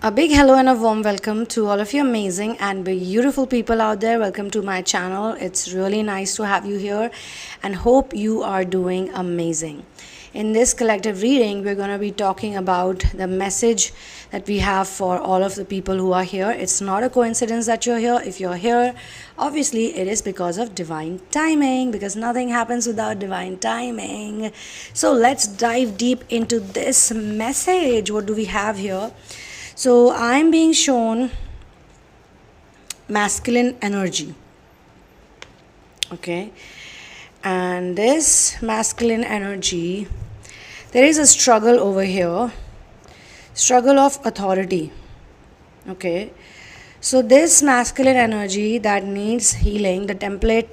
A big hello and a warm welcome to all of you amazing and beautiful people out there. Welcome to my channel. It's really nice to have you here and hope you are doing amazing. In this collective reading, we're going to be talking about the message that we have for all of the people who are here. It's not a coincidence that you're here. If you're here, obviously it is because of divine timing, because nothing happens without divine timing. So let's dive deep into this message. What do we have here? So I'm being shown masculine energy, okay, and this masculine energy, there is a struggle over here, struggle of authority, okay. So this masculine energy that needs healing, the template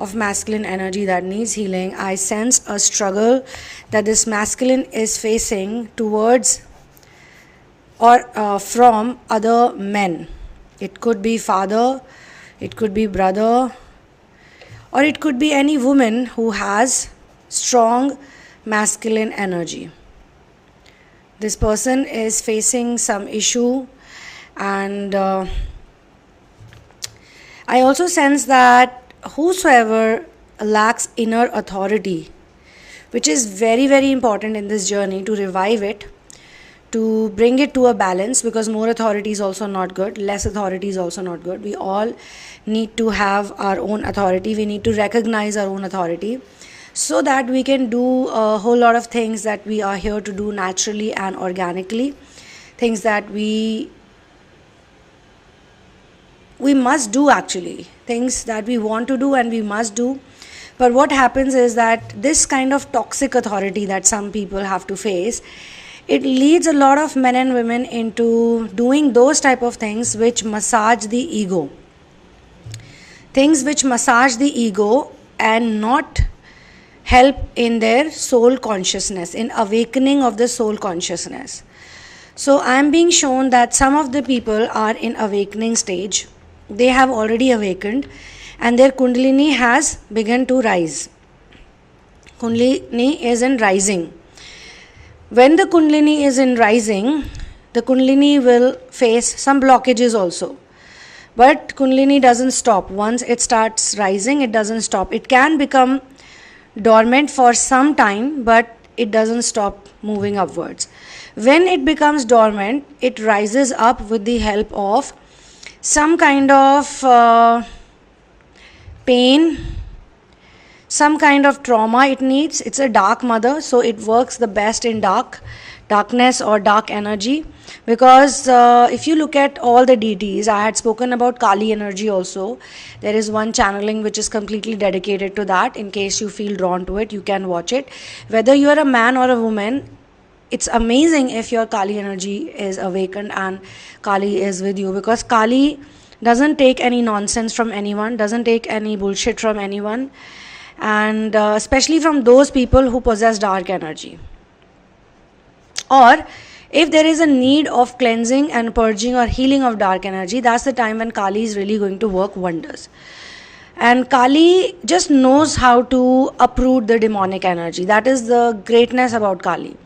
of masculine energy that needs healing, I sense a struggle that this masculine is facing towards or from other men. It could be father, it could be brother, or it could be any woman who has strong masculine energy. This person is facing some issue, and I also sense that whosoever lacks inner authority, which is very, very important in this journey to revive it, to bring it to a balance, because more authority is also not good, less authority is also not good. We all need to have our own authority. We need to recognize our own authority so that we can do a whole lot of things that we are here to do naturally and organically, things that we must do, actually, things that we want to do and we must do. But what happens is that this kind of toxic authority that some people have to face, it leads a lot of men and women into doing those type of things which massage the ego. Things which massage the ego and not help in their soul consciousness, in awakening of the soul consciousness. So I am being shown that some of the people are in awakening stage. They have already awakened and their Kundalini has begun to rise. Kundalini is in rising. When the Kundalini is in rising, the Kundalini will face some blockages also. But Kundalini doesn't stop. Once it starts rising, it doesn't stop. It can become dormant for some time, but it doesn't stop moving upwards. When it becomes dormant, it rises up with the help of some kind of pain, some kind of trauma it needs. It's a dark mother, so it works the best in darkness or dark energy, because if you look at all the deities, I had spoken about Kali energy also. There is one channeling which is completely dedicated to that. In case you feel drawn to it, you can watch it. Whether you are a man or a woman, it's amazing if your Kali energy is awakened and Kali is with you, because Kali doesn't take any nonsense from anyone, doesn't take any bullshit from anyone, and especially from those people who possess dark energy. Or if there is a need of cleansing and purging or healing of dark energy, that's the time when Kali is really going to work wonders. And Kali just knows how to uproot the demonic energy. That is the greatness about Kali.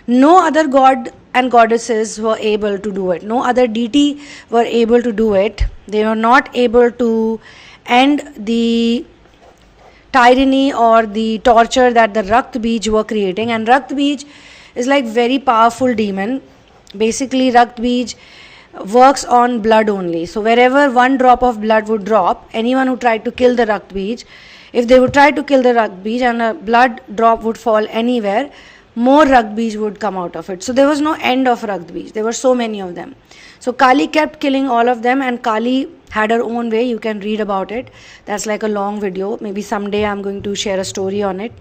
No other god and goddesses were able to do it. No other deity were able to do it. They were not able to end the tyranny or the torture that the Rakt Bij were creating. And Rakt Bij is like very powerful demon. Basically, Rakt Bij works on blood only. So wherever one drop of blood would drop, anyone who tried to kill the Rakt Bij, if they would try to kill the Rakt Bij and a blood drop would fall anywhere, more Rakt Bij would come out of it. So there was no end of Rakt Bij. There were so many of them. So Kali kept killing all of them, and Kali had her own way. You can read about it. That's like a long video. Maybe someday I'm going to share a story on it.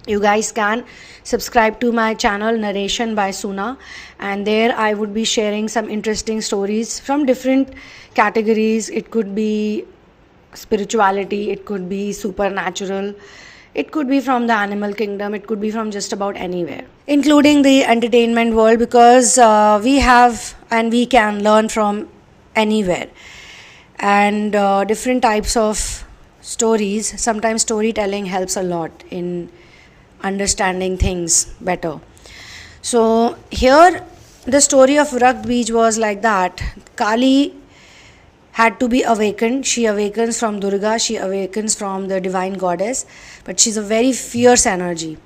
You guys can subscribe to my channel, Narration by Suna, and there I would be sharing some interesting stories from different categories. It could be spirituality, it could be supernatural, it could be from the animal kingdom, it could be from just about anywhere, including the entertainment world, because we have and we can learn from anywhere. And different types of stories, sometimes storytelling helps a lot in understanding things better. So here the story of Rakt Beej was like that. Kali had to be awakened. She awakens from Durga, she awakens from the divine goddess, but she's a very fierce energy.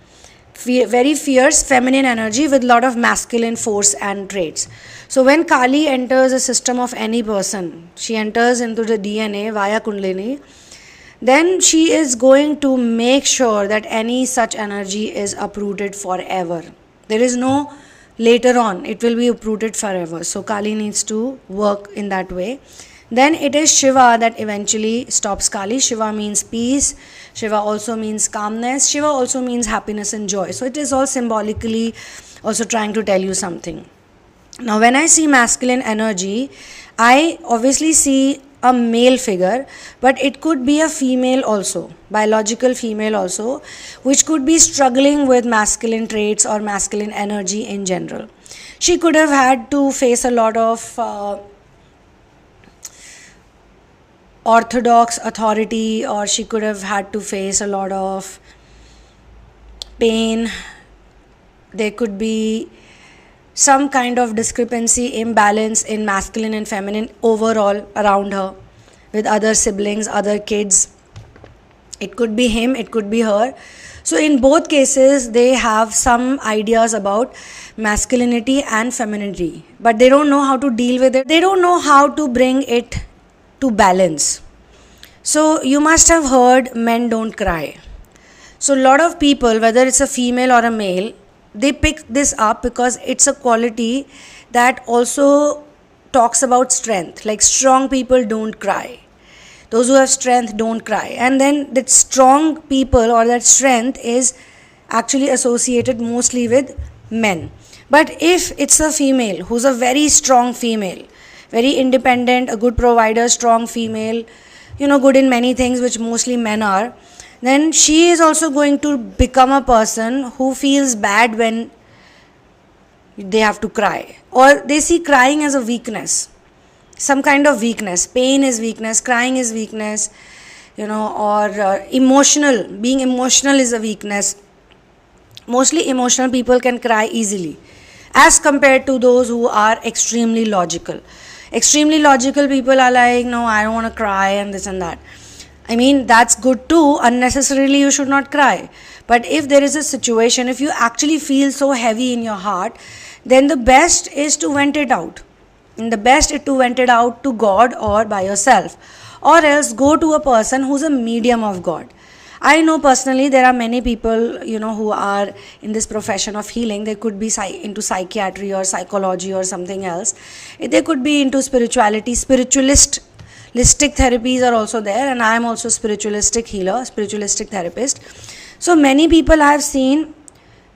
Very fierce feminine energy with a lot of masculine force and traits. So when Kali enters the system of any person, she enters into the DNA via Kundalini, then she is going to make sure that any such energy is uprooted forever. There is no later on, it will be uprooted forever. So Kali needs to work in that way. Then it is Shiva that eventually stops Kali. Shiva means peace. Shiva also means calmness. Shiva also means happiness and joy. So it is all symbolically also trying to tell you something. Now when I see masculine energy, I obviously see a male figure, but it could be a female also, biological female also, which could be struggling with masculine traits or masculine energy in general. She could have had to face a lot of orthodox authority, or she could have had to face a lot of pain. There could be some kind of discrepancy, imbalance in masculine and feminine overall around her with other siblings, other kids. It could be him, it could be her. So in both cases, they have some ideas about masculinity and femininity, but they don't know how to deal with it. They don't know how to bring it to balance. So you must have heard men don't cry. So a lot of people, whether it's a female or a male, they pick this up because it's a quality that also talks about strength. Like strong people don't cry. Those who have strength don't cry. And then that strong people or that strength is actually associated mostly with men. But if it's a female who's a very strong female, very independent, a good provider, strong female, good in many things which mostly men are, then she is also going to become a person who feels bad when they have to cry, or they see crying as a weakness, some kind of weakness. Pain is weakness, crying is weakness, or being emotional is a weakness. Mostly emotional people can cry easily as compared to those who are extremely logical. Extremely logical people are like, no, I don't want to cry and this and that. I mean, that's good too. Unnecessarily, you should not cry. But if there is a situation, if you actually feel so heavy in your heart, then the best is to vent it out. And the best is to vent it out to God or by yourself. Or else go to a person who's a medium of God. I know personally there are many people, who are in this profession of healing. They could be into psychiatry or psychology or something else. They could be into spirituality. Spiritualistic therapies are also there, and I am also spiritualistic healer, spiritualistic therapist. So many people I have seen,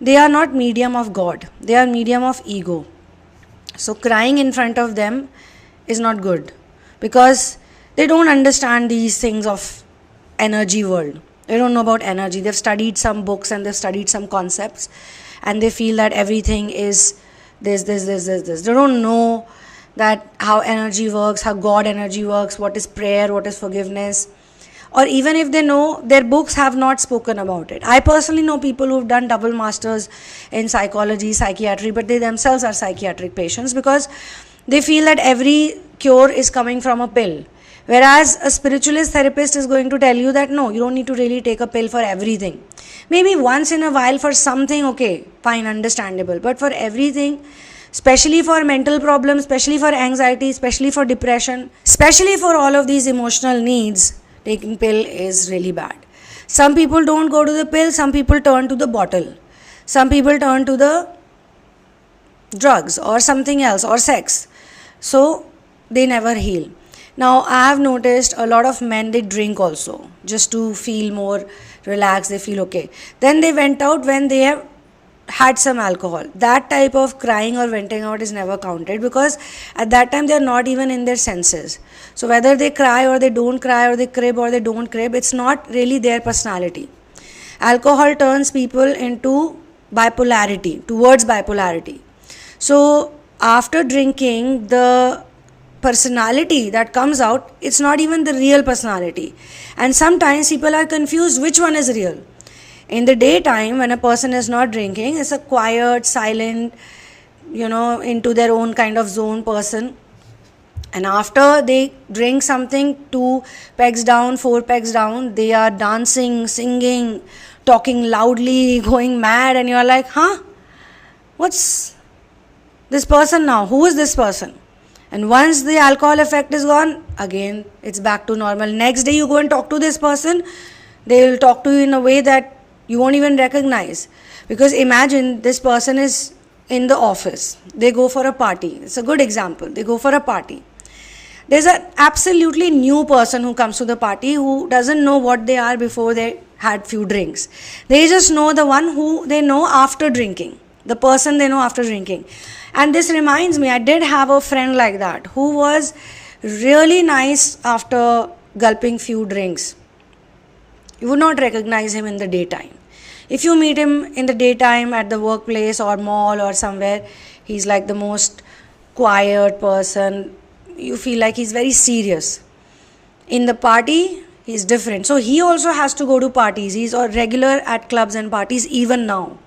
they are not medium of God. They are medium of ego. So crying in front of them is not good because they don't understand these things of energy world. They don't know about energy. They've studied some books and they've studied some concepts and they feel that everything is this. They don't know that how energy works, how God energy works, what is prayer, what is forgiveness. Or even if they know, their books have not spoken about it. I personally know people who've done double masters in psychology, psychiatry, but they themselves are psychiatric patients because they feel that every cure is coming from a pill. Whereas a spiritualist therapist is going to tell you that no, you don't need to really take a pill for everything. Maybe once in a while for something, okay, fine, understandable. But for everything, especially for mental problems, especially for anxiety, especially for depression, especially for all of these emotional needs, taking pill is really bad. Some people don't go to the pill, some people turn to the bottle. Some people turn to the drugs or something else or sex. So they never heal. Now I have noticed a lot of men, they drink also just to feel more relaxed, they feel okay. Then they went out when they have had some alcohol. That type of crying or venting out is never counted because at that time they are not even in their senses. So whether they cry or they don't cry or they crib or they don't crib, it's not really their personality. Alcohol turns people into towards bipolarity. So after drinking, the personality that comes out, it's not even the real personality. And sometimes people are confused which one is real. In the daytime, when a person is not drinking, it's a quiet, silent, into their own kind of zone person. And after they drink something, 2 pegs down, 4 pegs down, they are dancing, singing, talking loudly, going mad, and you're like, huh? What's this person now? Who is this person? And once the alcohol effect is gone, again, it's back to normal. Next day you go and talk to this person, they will talk to you in a way that you won't even recognize. Because imagine this person is in the office. They go for a party. It's a good example. They go for a party. There's an absolutely new person who comes to the party who doesn't know what they are before they had few drinks. They just know the one who they know after drinking. The person they know after drinking. And this reminds me, I did have a friend like that who was really nice after gulping few drinks. You would not recognize him in the daytime. If you meet him in the daytime at the workplace or mall or somewhere, he's like the most quiet person. You feel like he's very serious. In the party, he's different. So he also has to go to parties. He's a regular at clubs and parties even now.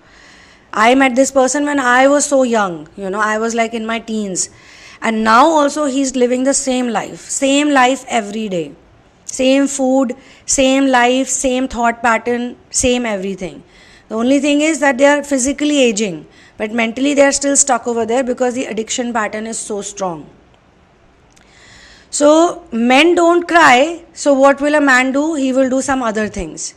I met this person when I was so young. I was like in my teens. And now also he's living the same life every day. Same food, same life, same thought pattern, same everything. The only thing is that they are physically aging, but mentally they are still stuck over there because the addiction pattern is so strong. So men don't cry, so what will a man do? He will do some other things.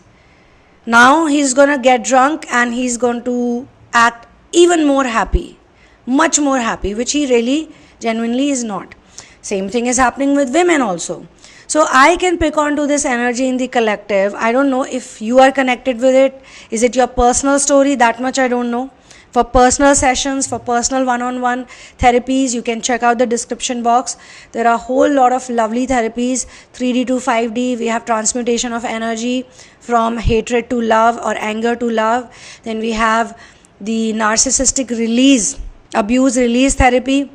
Now he's going to get drunk and he's going to act even more happy, much more happy, which he really genuinely is not. Same thing is happening with women also. So I can pick onto this energy in the collective. I don't know if you are connected with it. Is it your personal story? That much I don't know. For personal sessions, for personal one-on-one therapies, you can check out the description box. There are a whole lot of lovely therapies, 3D to 5D. We have transmutation of energy from hatred to love or anger to love. Then we have the narcissistic release, abuse release therapy.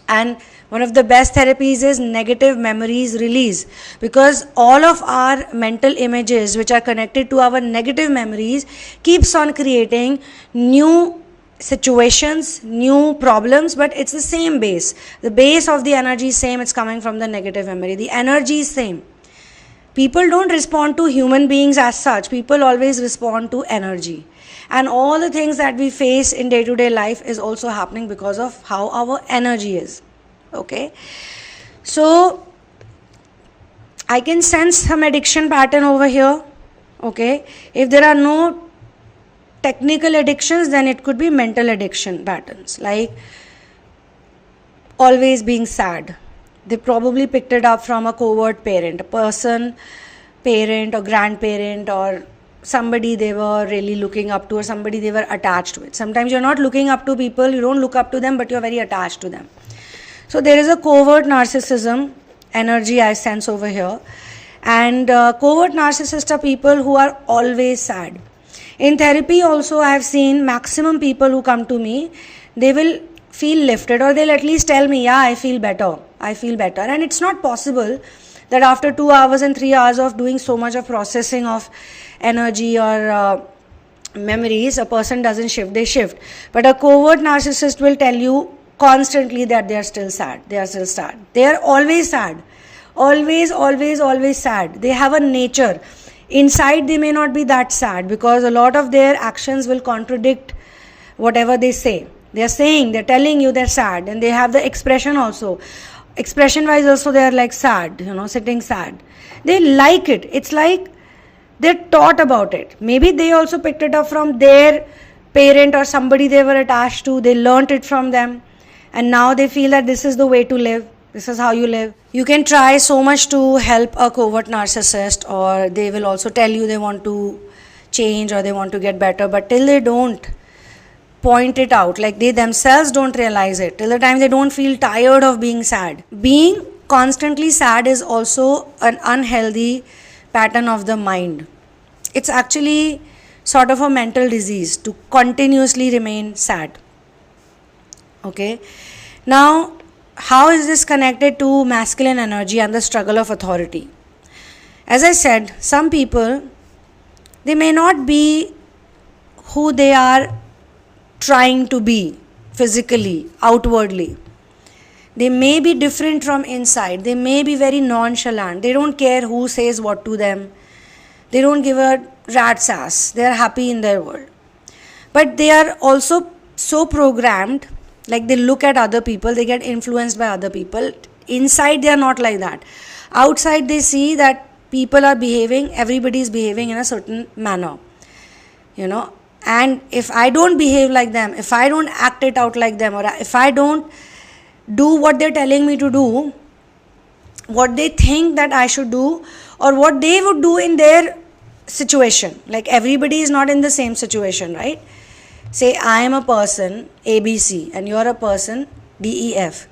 And one of the best therapies is negative memories release, because all of our mental images which are connected to our negative memories keeps on creating new situations, new problems, but it's the same base. The base of the energy is same, it's coming from the negative memory. The energy is same. People don't respond to human beings as such. People always respond to energy. And all the things that we face in day-to-day life is also happening because of how our energy is. Okay, so I can sense some addiction pattern over here. Okay, if there are no technical addictions, then it could be mental addiction patterns, like always being sad. They probably picked it up from a covert parent, a person, parent or grandparent, or somebody they were really looking up to, or somebody they were attached with. Sometimes you're not looking up to people, you don't look up to them, but you're very attached to them. So there is a covert narcissism energy I sense over here. And covert narcissists are people who are always sad. In therapy also I have seen maximum people who come to me, they will feel lifted, or they'll at least tell me, yeah, I feel better. And it's not possible that after 2 hours and 3 hours of doing so much of processing of energy or memories, a person doesn't shift, they shift. But a covert narcissist will tell you constantly that they are still sad. They are always sad. Always sad. They have a nature. Inside they may not be that sad, because a lot of their actions will contradict whatever they say. They're telling you they're sad, and they have the expression also. Expression wise also they are like sad, sitting sad. They like it. It's like they're taught about it. Maybe they also picked it up from their parent or somebody they were attached to. They learnt it from them. And now they feel that this is the way to live. This is how you live. You can try so much to help a covert narcissist, or they will also tell you they want to change or they want to get better. But till they don't point it out, like they themselves don't realize it, till the time they don't feel tired of being sad. Being constantly sad is also an unhealthy pattern of the mind. It's actually sort of a mental disease to continuously remain sad. Okay, now how is this connected to masculine energy and the struggle of authority? As I said, some people, they may not be who they are trying to be. physically, outwardly. They may be different from inside. They may be very nonchalant. They don't care who says what to them. They don't give a rat's ass. They are happy in their world. But they are also so programmed, like they look at other people, they get influenced by other people. Inside they are not like that. Outside they see that people are behaving, everybody is behaving in a certain manner. And if I don't behave like them, if I don't act it out like them, or if I don't do what they're telling me to do, what they think that I should do, or what they would do in their situation. Like everybody is not in the same situation, right? Say I am a person ABC and you're a person DEF.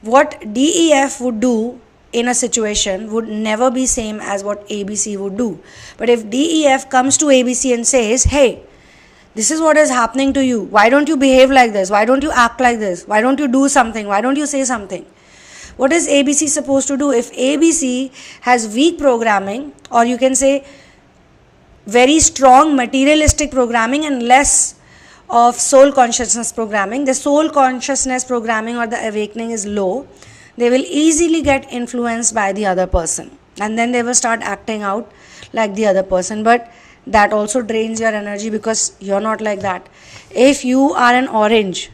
What DEF would do in a situation would never be same as what ABC would do. But if DEF comes to ABC and says, hey, this is what is happening to you. Why don't you behave like this? Why don't you act like this? Why don't you do something? Why don't you say something? What is ABC supposed to do? If ABC has weak programming, or you can say very strong materialistic programming and less of soul consciousness programming, the soul consciousness programming or the awakening is low, they will easily get influenced by the other person. And then they will start acting out like the other person. But that also drains your energy because you're not like that. If you are an orange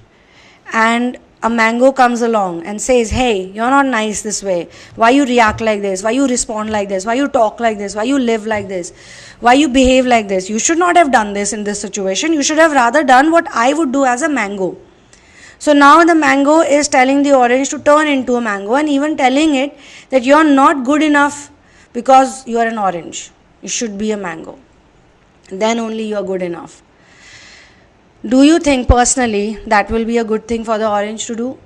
and a mango comes along and says, hey, you're not nice this way, why you react like this, why you respond like this, why you talk like this, why you live like this, why you behave like this, you should not have done this in this situation, you should have rather done what I would do as a mango. So now the mango is telling the orange to turn into a mango, and even telling it that you're not good enough because you're an orange, you should be a mango. Then only you are good enough. Do you think personally that will be a good thing for the orange to do?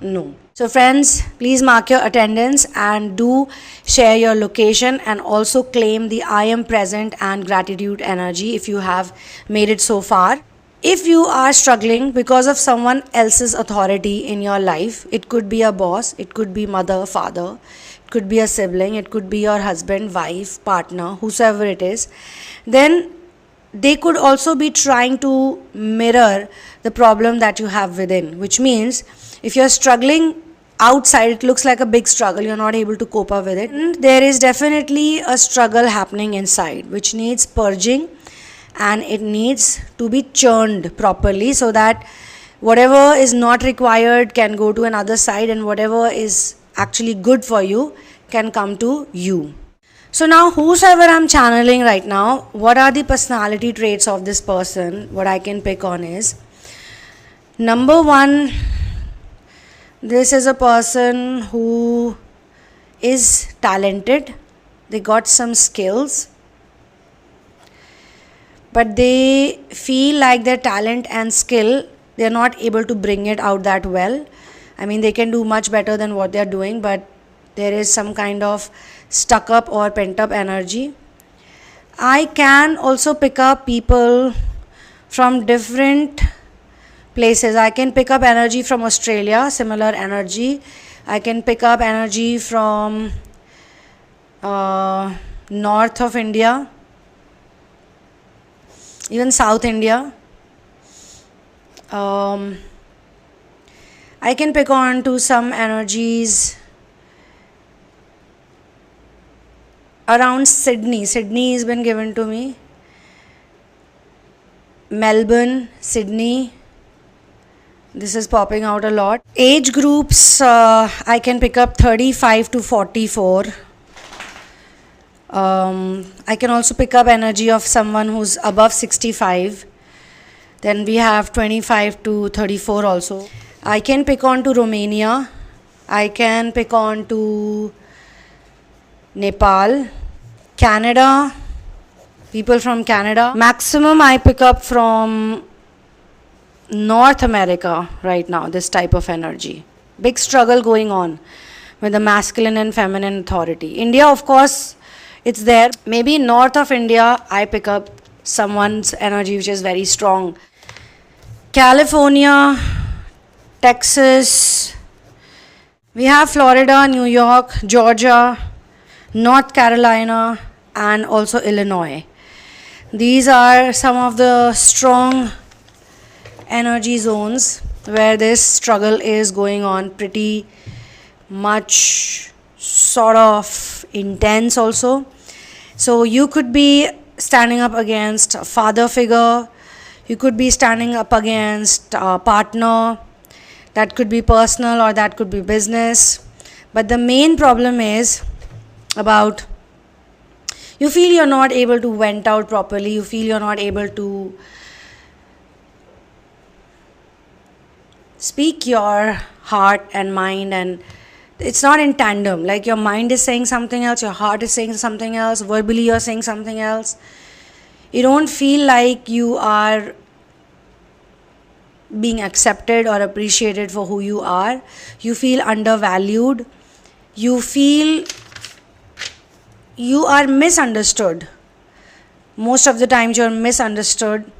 No. So friends, please mark your attendance and do share your location, and also claim the I am present and gratitude energy if you have made it so far. If you are struggling because of someone else's authority in your life, it could be a boss, it could be mother, father, it could be a sibling, it could be your husband, wife, partner, whosoever it is, then they could also be trying to mirror the problem that you have within, which means if you're struggling outside, it looks like a big struggle, you're not able to cope up with it. And there is definitely a struggle happening inside which needs purging, and it needs to be churned properly so that whatever is not required can go to another side, and whatever is actually good for you can come to you. So now whosoever I'm channeling right now, what are the personality traits of this person? What I can pick on is, number one, this is a person who is talented. They got some skills, but they feel like their talent and skill, they're not able to bring it out that well. I mean, they can do much better than what they're doing, but there is some kind of stuck up or pent up energy. I can also pick up people from different places. I can pick up energy from Australia, similar energy. I can pick up energy from north of India, even South India. I can pick on to some energies around Sydney. Sydney has been given to me. Melbourne, Sydney. This is popping out a lot. Age groups, I can pick up 35 to 44. I can also pick up energy of someone who's above 65. Then we have 25 to 34 also. I can pick on to Romania. I can pick on to Nepal, Canada, people from Canada. Maximum I pick up from North America right now, this type of energy. Big struggle going on with the masculine and feminine authority. India, of course, it's there. Maybe north of India, I pick up someone's energy which is very strong. California, Texas, we have Florida, New York, Georgia, North Carolina, and also Illinois. These are some of the strong energy zones where this struggle is going on pretty much sort of intense also. So you could be standing up against a father figure, you could be standing up against a partner, that could be personal or that could be business. But the main problem is about you feel you're not able to vent out properly, you feel you're not able to speak your heart and mind, and it's not in tandem. Like your mind is saying something else, your heart is saying something else, verbally you're saying something else. You don't feel like you are being accepted or appreciated for who you are. You feel undervalued. You feel you are misunderstood. Most of the times you're misunderstood,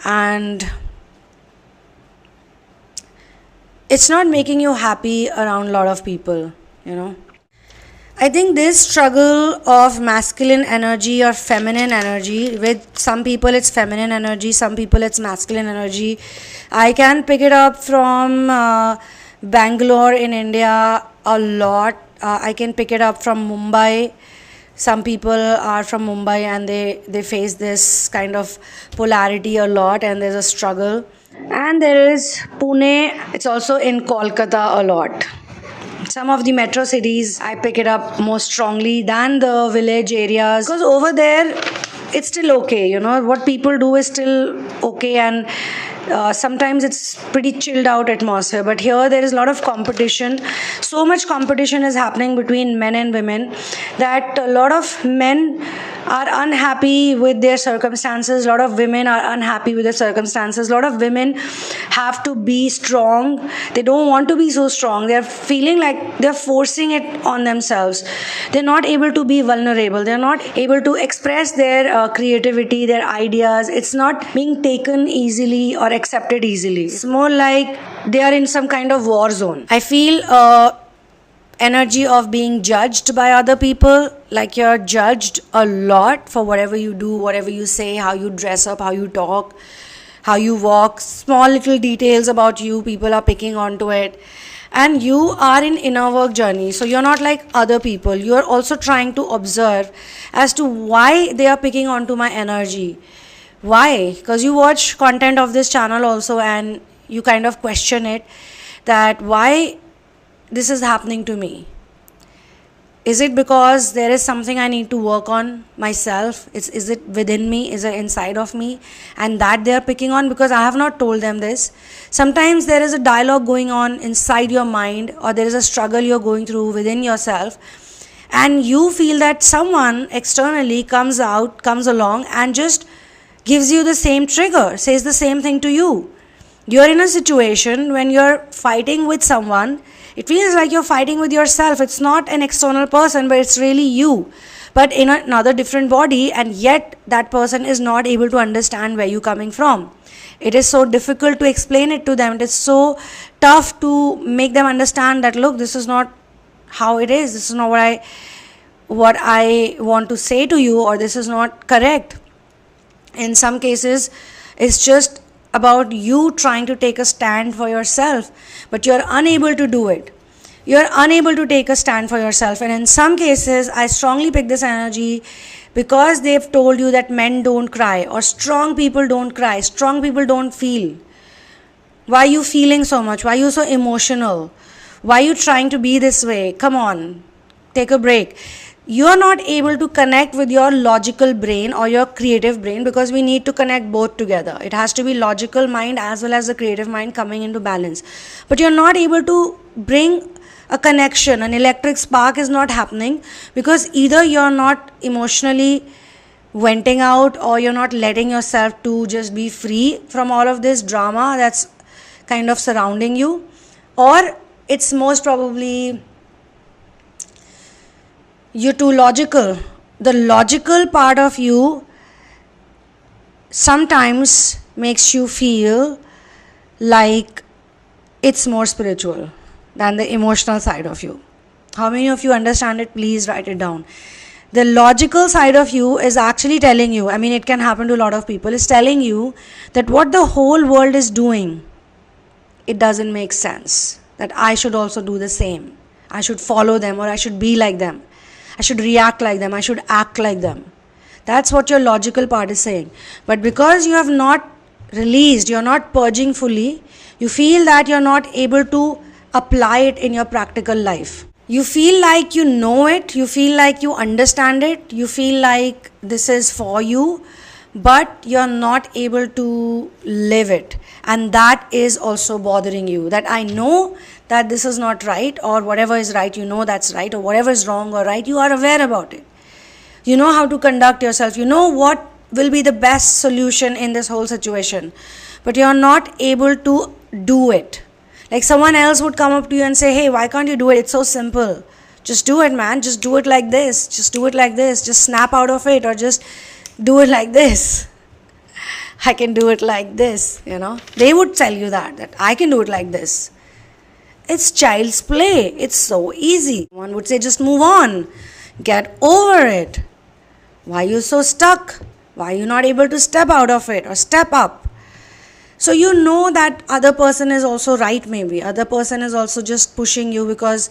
and it's not making you happy around a lot of people, you know. I think this struggle of masculine energy or feminine energy, with some people it's feminine energy, some people it's masculine energy. I can pick it up from Bangalore in India a lot. I can pick it up from Mumbai. Some people are from Mumbai and they face this kind of polarity a lot, and there's a struggle. And there is Pune, it's also in Kolkata a lot. Some of the metro cities I pick it up more strongly than the village areas, because over there it's still okay, you know, what people do is still okay, and sometimes it's pretty chilled out atmosphere. But here there is a lot of competition. So much competition is happening between men and women that a lot of men are unhappy with their circumstances, a lot of women are unhappy with their circumstances. A lot of women have to be strong, they don't want to be so strong, they're feeling like they're forcing it on themselves. They're not able to be vulnerable, they're not able to express their creativity, their ideas. It's not being taken easily or accepted easily. It's more like they are in some kind of war zone. I feel energy of being judged by other people, like you're judged a lot for whatever you do, whatever you say, how you dress up, how you talk, how you walk. Small little details about you, people are picking onto it. And you are in inner work journey, so you're not like other people. You're also trying to observe as to why they are picking onto my energy. Why? Because you watch content of this channel also, and you kind of question it, that why this is happening to me. Is it because there is something I need to work on myself? Is it within me? Is it inside of me? And that they are picking on because I have not told them this. Sometimes there is a dialogue going on inside your mind, or there is a struggle you're going through within yourself, and you feel that someone externally comes along and just gives you the same trigger, says the same thing to you. You're in a situation when you're fighting with someone, it feels like you're fighting with yourself. It's not an external person, but it's really you, but in another different body, and yet that person is not able to understand where you're coming from. It is so difficult to explain it to them. It is so tough to make them understand that, look, this is not how it is. This is not what I want to say to you, or this is not correct. In some cases, it's just about you trying to take a stand for yourself, but you're unable to do it. You're unable to take a stand for yourself. And in some cases, I strongly pick this energy because they've told you that men don't cry, or strong people don't cry, strong people don't feel. Why are you feeling so much? Why are you so emotional? Why are you trying to be this way? Come on, take a break. You're not able to connect with your logical brain or your creative brain, because we need to connect both together. It has to be logical mind as well as the creative mind coming into balance. But you're not able to bring a connection. An electric spark is not happening because either you're not emotionally venting out, or you're not letting yourself to just be free from all of this drama that's kind of surrounding you, or it's most probably you're too logical. The logical part of you sometimes makes you feel like it's more spiritual than the emotional side of you. How many of you understand it? Please write it down. The logical side of you is actually telling you, I mean, it can happen to a lot of people, is telling you that what the whole world is doing it doesn't make sense that I should also do the same. I should follow them, or I should be like them. I should react like them. I should act like them. That's what your logical part is saying. But because you have not released, you're not purging fully, you feel that you're not able to apply it in your practical life. You feel like you know it, you feel like you understand it, you feel like this is for you, but you're not able to live it. And that is also bothering you. That I know that this is not right, or whatever is right, you know that's right, or whatever is wrong or right, you are aware about it. You know how to conduct yourself, you know what will be the best solution in this whole situation, but you're not able to do it. Like someone else would come up to you and say, hey, why can't you do it? It's so simple. Just do it, man. Just do it like this. Just do it like this. Just snap out of it, or just do it like this. I can do it like this, They would tell you that I can do it like this. It's child's play. It's so easy. One would say, just move on. Get over it. Why are you so stuck? Why are you not able to step out of it or step up? So you know that other person is also right, maybe. Other person is also just pushing you because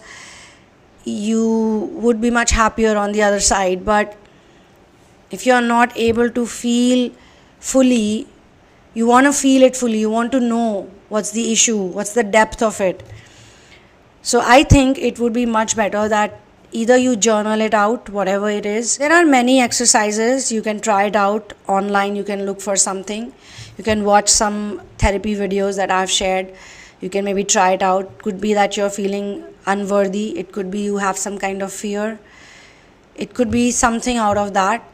you would be much happier on the other side. But if you are not able to feel fully, you want to feel it fully. You want to know what's the issue, what's the depth of it. So I think it would be much better that either you journal it out, whatever it is. There are many exercises. You can try it out online. You can look for something. You can watch some therapy videos that I've shared. You can maybe try it out. Could be that you're feeling unworthy. It could be you have some kind of fear. It could be something out of that.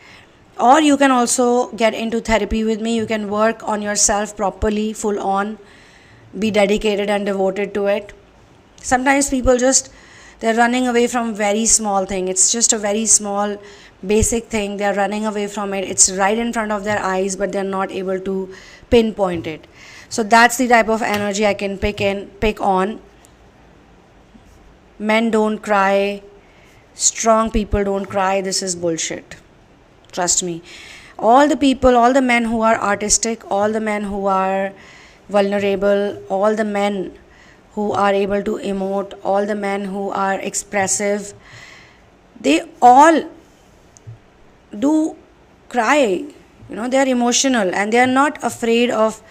Or you can also get into therapy with me. You can work on yourself properly, full on. Be dedicated and devoted to it. Sometimes people they're running away from very small thing. It's just a very small basic thing. They're running away from it. It's right in front of their eyes, but they're not able to pinpoint it. So that's the type of energy I can pick on. Men don't cry. Strong people don't cry. This is bullshit. Trust me. All the people, all the men who are artistic, all the men who are vulnerable, all the men who are able to emote, all the men who are expressive, they all do cry. They are emotional and they are not afraid of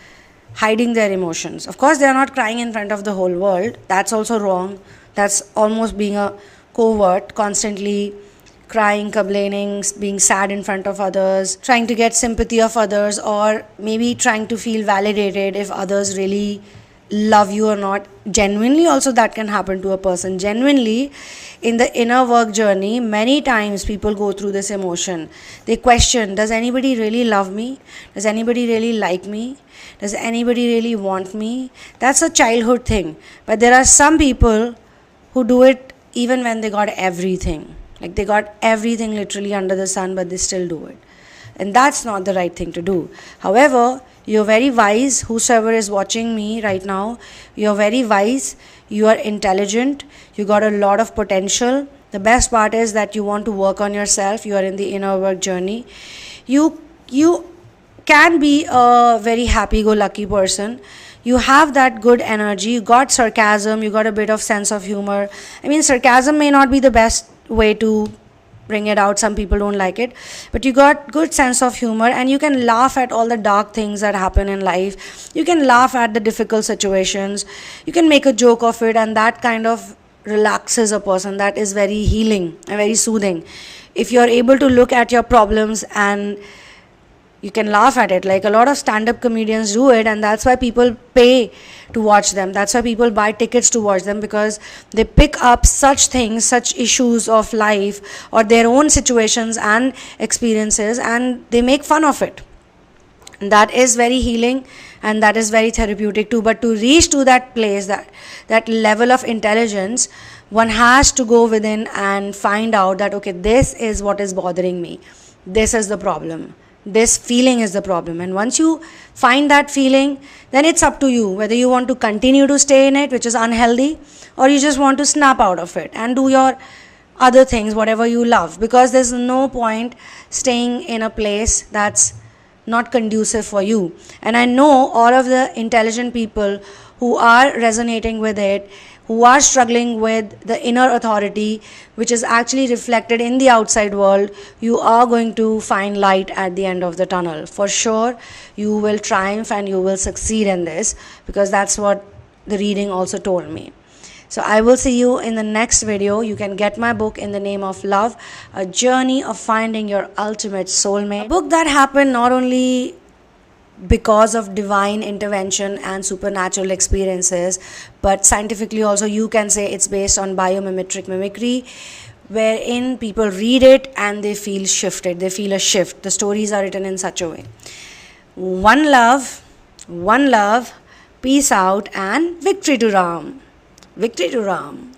hiding their emotions. Of course, they are not crying in front of the whole world. That's also wrong. That's almost being a covert, constantly crying, complaining, being sad in front of others, trying to get sympathy of others, or maybe trying to feel validated if others really love you or not. Genuinely also that can happen to a person. Genuinely, in the inner work journey, many times people go through this emotion. They question, does anybody really love me? Does anybody really like me? Does anybody really want me? That's a childhood thing. But there are some people who do it even when they got everything. Like they got everything literally under the sun, but they still do it. And that's not the right thing to do. However, you're very wise. Whosoever is watching me right now, you're very wise. You are intelligent. You got a lot of potential. The best part is that you want to work on yourself. You are in the inner work journey. You can be a very happy-go-lucky person. You have that good energy. You got sarcasm. You got a bit of sense of humor. I mean, sarcasm may not be the best way to bring it out. Some people don't like it, but you got good sense of humor and you can laugh at all the dark things that happen in life. You can laugh at the difficult situations. You can make a joke of it, and that kind of relaxes a person. That is very healing and very soothing. If you're able to look at your problems and you can laugh at it, like a lot of stand-up comedians do it, and that's why people pay to watch them. That's why people buy tickets to watch them, because they pick up such things, such issues of life or their own situations and experiences, and they make fun of it. And that is very healing and that is very therapeutic too. But to reach to that place, that level of intelligence, one has to go within and find out that, okay, this is what is bothering me. This is the problem. This feeling is the problem. And once you find that feeling, then it's up to you whether you want to continue to stay in it, which is unhealthy, or you just want to snap out of it and do your other things, whatever you love. Because there's no point staying in a place that's not conducive for you. And I know all of the intelligent people who are resonating with it, who are struggling with the inner authority, which is actually reflected in the outside world, you are going to find light at the end of the tunnel. For sure, you will triumph and you will succeed in this, because that's what the reading also told me. So I will see you in the next video. You can get my book In the Name of Love, A Journey of Finding Your Ultimate Soulmate. A book that happened not only because of divine intervention and supernatural experiences, but scientifically also you can say it's based on biomimetic mimicry, wherein people read it and they feel shifted, they feel a shift. The stories are written in such a way. One love, peace out, and victory to Ram. Victory to Ram.